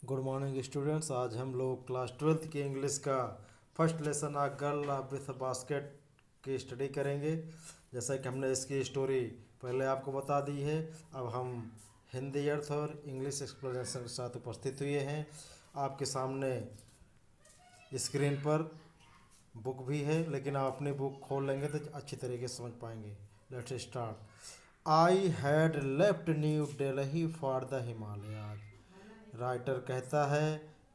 Good morning students. आज हम लोग क्लास 12th के इंग्लिश का first lesson a girl with basket की स्टडी करेंगे। जैसा कि हमने इसकी स्टोरी पहले आपको बता दी है, अब हम हिंदी अर्थ और इंग्लिश एक्सप्लेनेशन के साथ उपस्थित हुए हैं। आपके सामने स्क्रीन पर बुक भी है, लेकिन आप अपनी बुक खोल लेंगे तो अच्छी तरीके से समझ पाएंगे। Let's start. I had left new Delhi for the Himalayas. Writer कहता है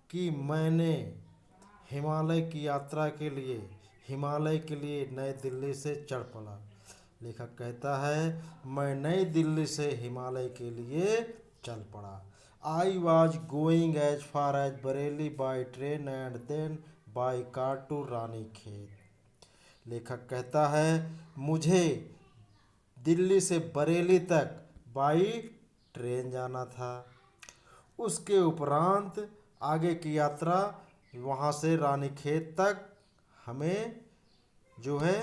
कि मैंने हिमालय की यात्रा के लिए नई दिल्ली से चढ़ पड़ा। लेखक कहता है मैं नई दिल्ली से हिमालय के लिए चल पड़ा। I was going as far as Bareilly by train and then by car to Ranikhet. लेखक कहता है मुझे दिल्ली से बरेली तक बाई ट्रेन जाना था। उसके उपरांत आगे की यात्रा वहाँ से रानीखेत तक हमें जो है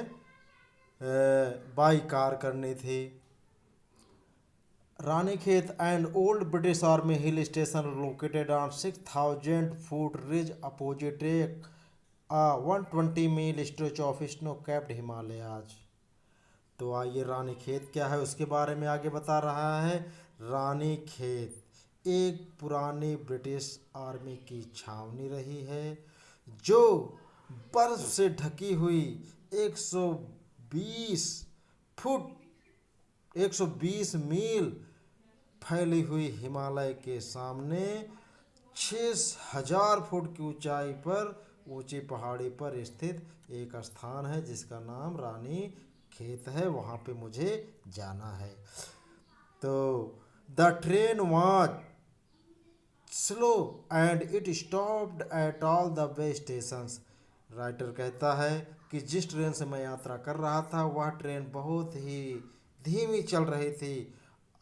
बाई कार करनी थी। Ranikhet and old British army hill station located on 6,000 foot ridge opposite a 120 mile stretch of snow capped Himalayas. तो आइए रानीखेत क्या है उसके बारे में आगे बता रहा है। रानीखेत एक पुरानी ब्रिटिश आर्मी की छावनी रही है जो बर्फ से ढकी हुई 120 फुट 120 मील फैली हुई हिमालय के सामने 6,000 फुट की ऊंचाई पर ऊंची पहाड़ी पर स्थित एक स्थान है जिसका नाम रानी खेत है। वहाँ पे मुझे जाना है। तो the train was slow and it stopped at all the way stations. Writer कहता है कि जिस ट्रेन से मैं यात्रा कर रहा था वह ट्रेन बहुत ही धीमी चल रही थी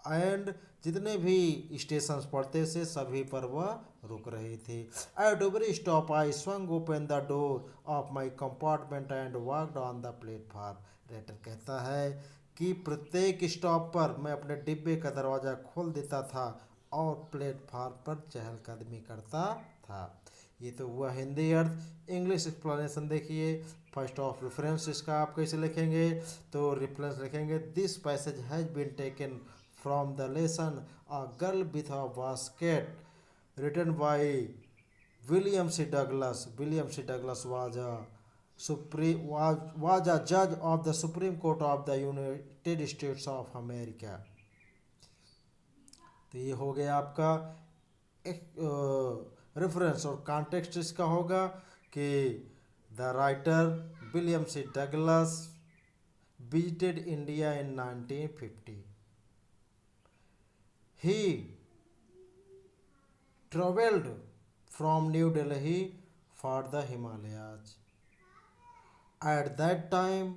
एंड जितने भी स्टेशन पड़ते से सभी पर वह रुक रही थी। At every stop I swung open the door of my compartment and walked on the platform. Writer कहता है कि प्रत्येक स्टॉप पर मैं अपने डिब्बे का दरवाज़ा खोल देता था और प्लेटफार्म पर चहलकदमी करता था। ये तो हुआ हिंदी अर्थ। इंग्लिश एक्सप्लेनेशन देखिए। फर्स्ट ऑफ रेफरेंस इसका आप कैसे लिखेंगे, तो रेफरेंस लिखेंगे this passage has been taken from the lesson a girl with a basket written by William C Douglas. William C Douglas was a judge of the Supreme Court of the United States of America। तो ये हो गया आपका एक reference. और context इसका होगा कि the writer William C Douglas visited India in 1950। He traveled from New Delhi for the Himalayas. At that time,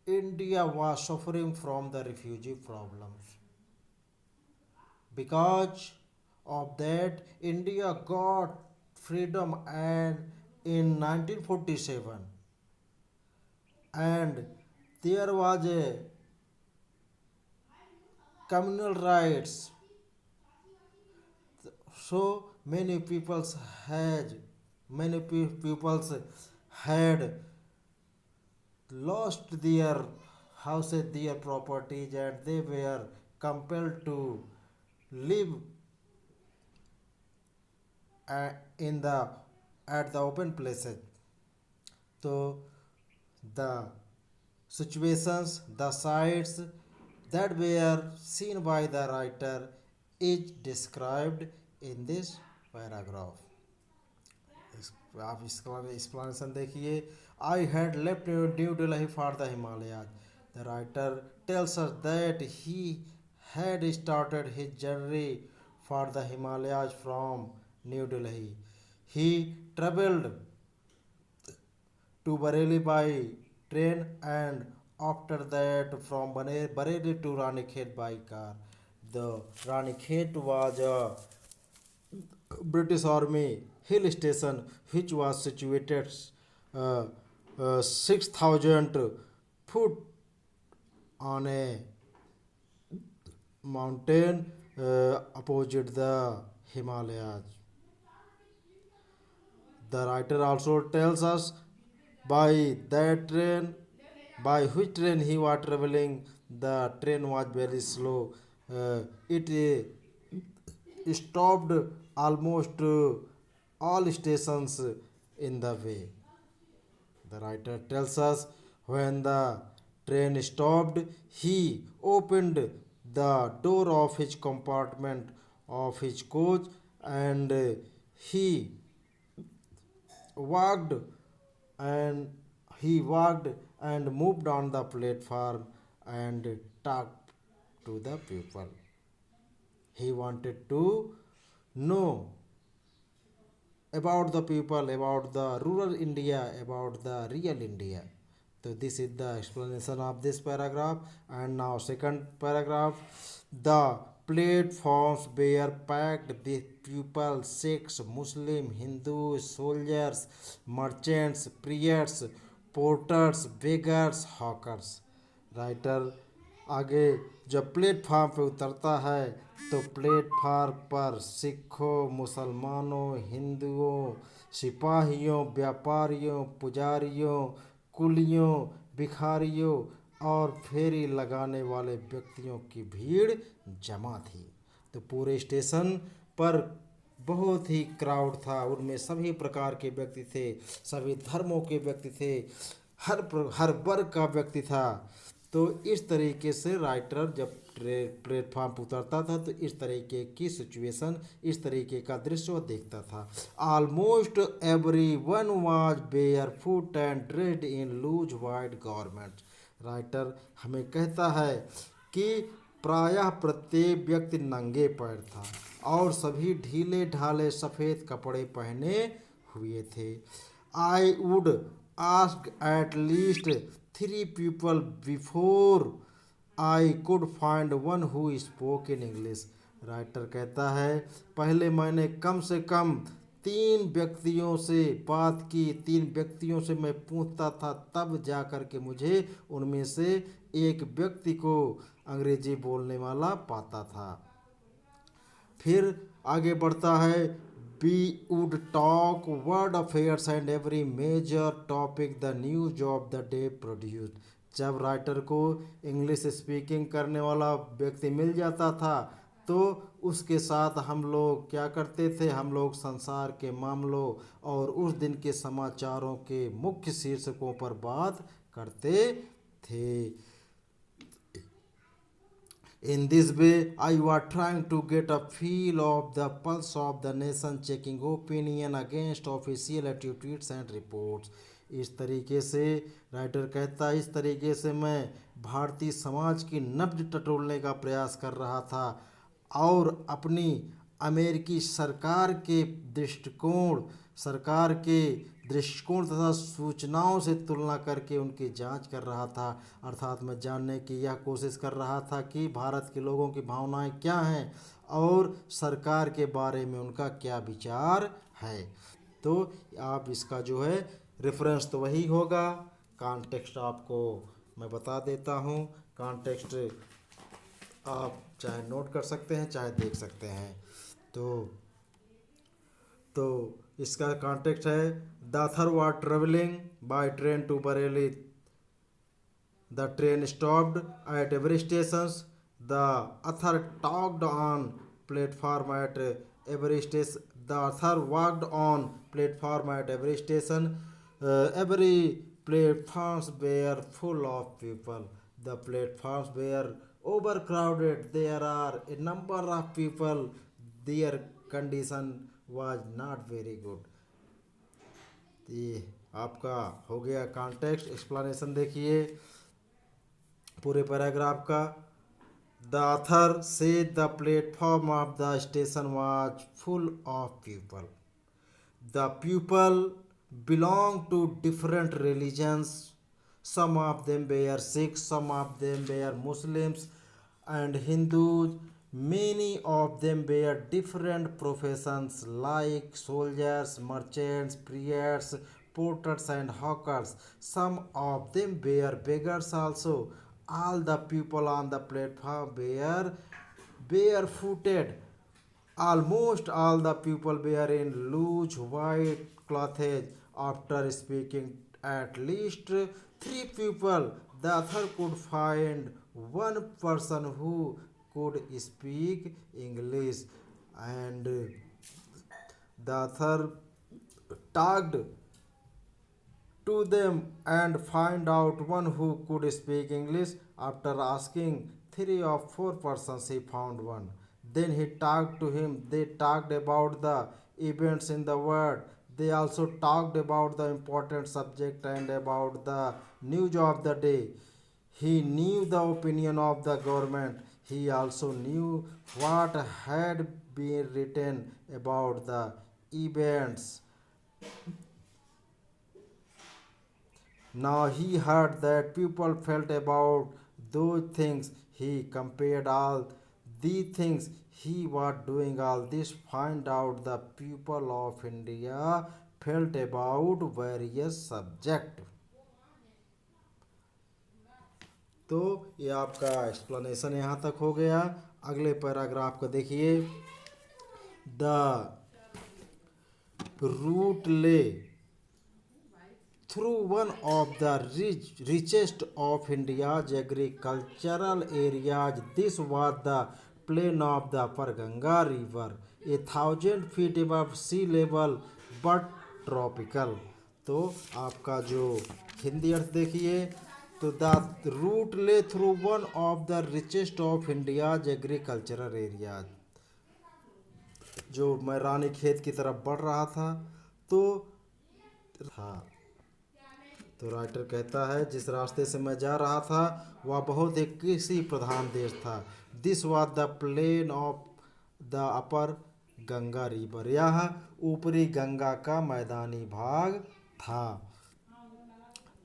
India was suffering from the refugee problems. Because of that, India got freedom and in 1947, and there was a communal rights. So many peoples had lost their houses, their properties, and they were compelled to live in the at the open places. So the situations, the sights that were seen by the writer is described in this paragraph. आप इसका explanation देखिए। I had left new Delhi for the Himalayas. The writer tells us that he had started his journey for the Himalayas from New Delhi. He traveled to Bareilly by train and after that from Bareilly to Ranikhet by car. The Ranikhet was a British Army hill station which was situated 6,000 foot on a mountain opposite the Himalayas. The writer also tells us by that train, by which train he was traveling. The train was very slow. It stopped almost all stations in the way. The writer tells us when the train stopped, he opened the door of his compartment of his coach and he walked and walked and moved on the platform and talked to the people. He wanted to know about the people, about the rural India, about the real India. So this is the explanation of this paragraph. And now second paragraph, the platforms were packed with people, Sikhs, Muslim, Hindus, soldiers, merchants, priests, porters, beggars, hawkers. Writer आगे जब platform पे उतरता है तो platform पर सिखों, मुसलमानों, हिंदुओं, सिपाहियों, व्यापारियों, पुजारियों, कुलियों, भिखारियों और फेरी लगाने वाले व्यक्तियों की भीड़ जमा थी। तो पूरे स्टेशन पर बहुत ही क्राउड था, उनमें सभी प्रकार के व्यक्ति थे, सभी धर्मों के व्यक्ति थे, हर वर्ग का व्यक्ति था। तो इस तरीके से राइटर जब प्लेटफार्म पर उतरता था तो इस तरीके की सिचुएशन, इस तरीके का दृश्य वो देखता था। Almost every one was barefoot and dressed in loose white garment. Writer हमें कहता है कि प्रायः प्रत्येक व्यक्ति नंगे पैर था और सभी ढीले ढाले सफ़ेद कपड़े पहने हुए थे। I would ask at least 3 people before I could find one who spoke in English। Writer कहता है पहले मैंने कम से कम 3 व्यक्तियों से बात की, 3 व्यक्तियों से मैं पूछता था, तब जा कर के मुझे उनमें से एक व्यक्ति को अंग्रेजी बोलने वाला पाता था। फिर आगे बढ़ता है, we would talk world affairs and every major topic the news of the day produced। जब राइटर को इंग्लिश स्पीकिंग करने वाला व्यक्ति मिल जाता था तो उसके साथ हम लोग क्या करते थे, हम लोग संसार के मामलों और उस दिन के समाचारों के मुख्य शीर्षकों पर बात करते थे। In this way, I was trying to get a feel of the pulse of the nation, checking opinion against official attitudes and reports। इस तरीके से राइटर कहता है, इस तरीके से मैं भारतीय समाज की नब्ज टटोलने का प्रयास कर रहा था और अपनी अमेरिकी सरकार के दृष्टिकोण तथा सूचनाओं से तुलना करके उनकी जांच कर रहा था। अर्थात मैं जानने की यह कोशिश कर रहा था कि भारत के लोगों की भावनाएं क्या हैं और सरकार के बारे में उनका क्या विचार है। तो आप इसका जो है रेफरेंस तो वही होगा, कॉन्टेक्स्ट आपको मैं बता देता हूँ। कॉन्टेक्स्ट आप चाहे नोट कर सकते हैं चाहे देख सकते हैं। तो इसका कॉन्टेक्स्ट है, the author was travelling by train to Bareilly. The train stopped at every station. The author talked on platform at every station. The author walked on platform at every station. Every platforms were full of people. The platforms were overcrowded. There are a number of people. Their condition was not very good। ये आपका हो गया context. Explanation देखिए पूरे paragraph का। The author saw the platform of the station was full of people. The people belong to different religions. Some of them were Sikhs, some of them were Muslims and Hindus. Many of them were different professions like soldiers, merchants, priests, porters and hawkers. Some of them were beggars also. All the people on the platform were barefooted Almost all the people were in loose white clothes. After speaking at least three people, the other could find one person who could speak English, and the other talked to them and find out one who could speak English. After asking three or four persons, he found one. Then he talked to him. They talked about the events in the world. They also talked about the important subject and about the news of the day. He knew the opinion of the government. He also knew what had been written about the events. Now he heard that people felt about those things. He compared all the things he was doing. All this find out the people of India felt about various subject. तो ये आपका explanation यहाँ तक हो गया। अगले paragraph को देखिए। द रूट ले through one of the richest of India's agricultural areas. This was the plain of the Upper Ganga River, 1,000 feet above sea level, but tropical. तो आपका जो हिंदी अर्थ देखिए, तो द रूट ले through one of the richest of India's agricultural areas. जो मैं रानी खेत की तरफ बढ़ रहा था, तो हाँ, तो राइटर कहता है जिस रास्ते से मैं जा रहा था वह बहुत ही कृषि प्रधान देश था। This was the plain of the upper Ganga river, यह ऊपरी गंगा का मैदानी भाग था।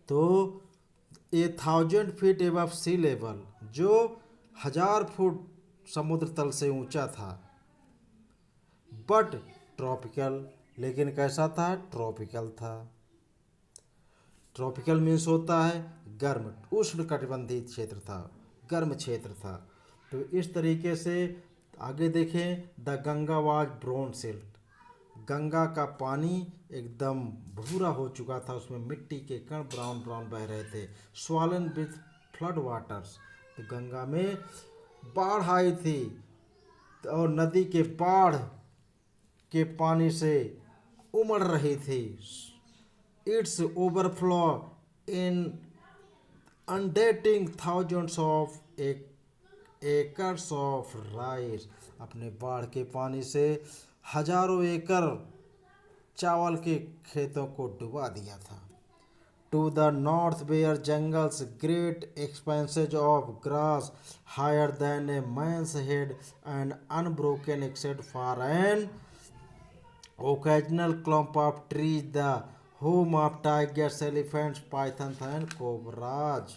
तो 1,000 फीट एबव सी लेवल, जो 1,000 फुट समुद्र तल से ऊंचा था। बट ट्रॉपिकल, लेकिन कैसा था? ट्रॉपिकल था। ट्रॉपिकल मीन्स होता है गर्म, उष्ण कटिबंधीय क्षेत्र था, गर्म क्षेत्र था। तो इस तरीके से आगे देखें, the Ganga was brown silt, Ganga का पानी एकदम भूरा हो चुका था, उसमें मिट्टी के कण ब्राउन ब्राउन बह रहे थे। स्वॉलन विथ फ्लड वाटर्स, तो गंगा में बाढ़ आई थी और नदी के बाढ़ के पानी से उमड़ रही थी। It's overflow in inundating thousands of acres of rice, अपने बाढ़ के पानी से हजारों एकड़ चावल के खेतों को डुबा दिया था। To the north were jungles great expanses of grass higher than a man's head and unbroken except for an occasional clump of trees, the home of tigers, elephants, pythons and cobras।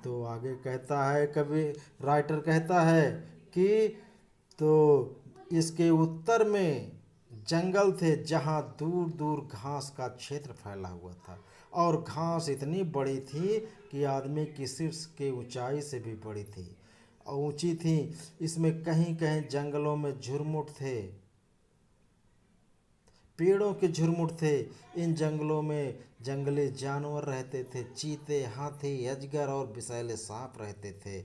तो आगे कहता है, कभी writer कहता है कि तो इसके उत्तर में जंगल थे जहाँ दूर दूर घास का क्षेत्र फैला हुआ था, और घास इतनी बड़ी थी कि आदमी की शीर्ष के ऊंचाई से भी बड़ी थी, ऊंची थी। इसमें कहीं कहीं जंगलों में झुरमुट थे, पेड़ों के झुरमुट थे। इन जंगलों में जंगली जानवर रहते थे, चीते, हाथी, अजगर और विषैले सांप रहते थे।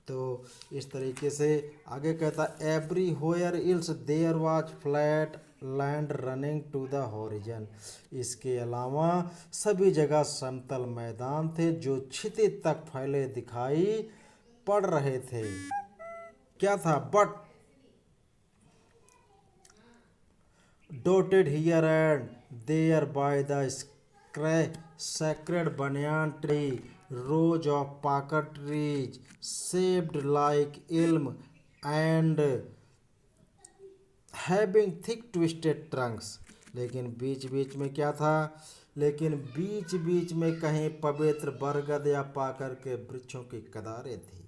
तो इस तरीके से आगे कहता, everywhere else there was flat land running to the horizon. इसके अलावा सभी जगह समतल मैदान थे जो क्षितिज तक फैले दिखाई पड़ रहे थे। क्या था? But dotted here and there by the sacred banyan tree, rows of pakar trees shaped like elm and having thick twisted trunks। लेकिन बीच बीच में क्या था? लेकिन बीच बीच में कहीं पवित्र बरगद या पाकर के वृक्षों की कतारें थी।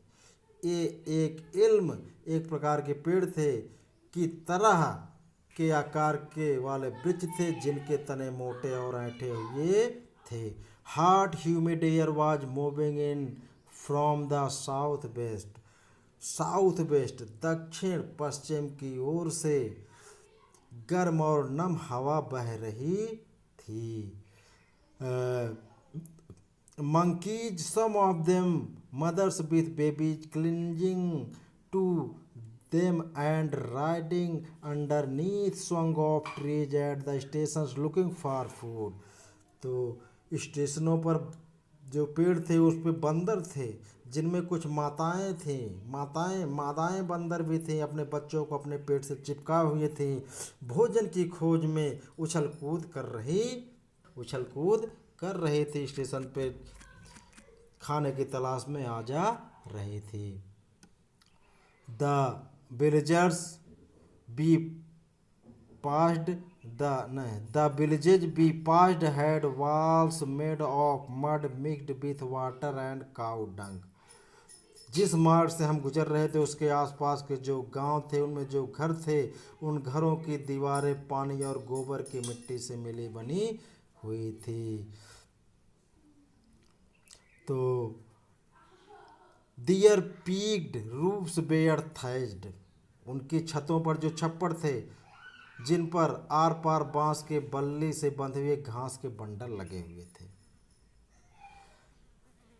ये एक इल्म, एक प्रकार के पेड़ थे की तरह के आकार के वाले वृक्ष थे जिनके तने मोटे और ऐंठे हुए थे। Hot humid air was moving in from the south west, south west दक्षिण पश्चिम की ओर से गर्म और नम हवा बह रही थी। monkeys, some of them mothers with babies clinging to them and riding underneath swung of trees at the stations looking for food। तो स्टेशनों पर जो पेड़ थे उस पे बंदर थे, जिनमें कुछ माताएं थीं, मादाएं बंदर भी थीं, अपने बच्चों को अपने पेट से चिपका हुए थीं, भोजन की खोज में उछल कूद कर रहे थे, स्टेशन पे खाने की तलाश में आ जा रहे थे। The villagers be passed the villages be passed had walls made of mud mixed with water and cow dung. जिस मार्ग से हम गुजर रहे थे उसके आसपास के जो गांव थे उनमें जो घर थे उन घरों की दीवारें पानी और गोबर की मिट्टी से मिली बनी हुई थी। तो दियर पीक्ड रूफ्स बेयर थैज्ड, उनकी छतों पर जो छप्पर थे जिन पर आर पार बांस के बल्ली से बंधे हुए घास के बंडल लगे हुए थे।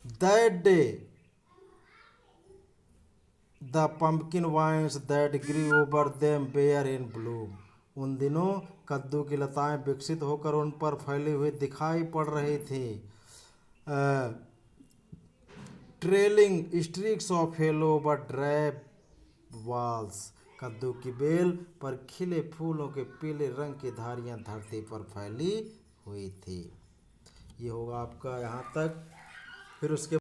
That day the pumpkin vines that grew over them were in bloom, उन दिनों कद्दू की लताएं विकसित होकर उन पर फैली हुई दिखाई पड़ रही थी। Trailing streaks of yellow but drape walls, कद्दू की बेल पर खिले फूलों के पीले रंग की धारियां धरती पर फैली हुई थी। ये होगा आपका यहाँ तक। फिर उसके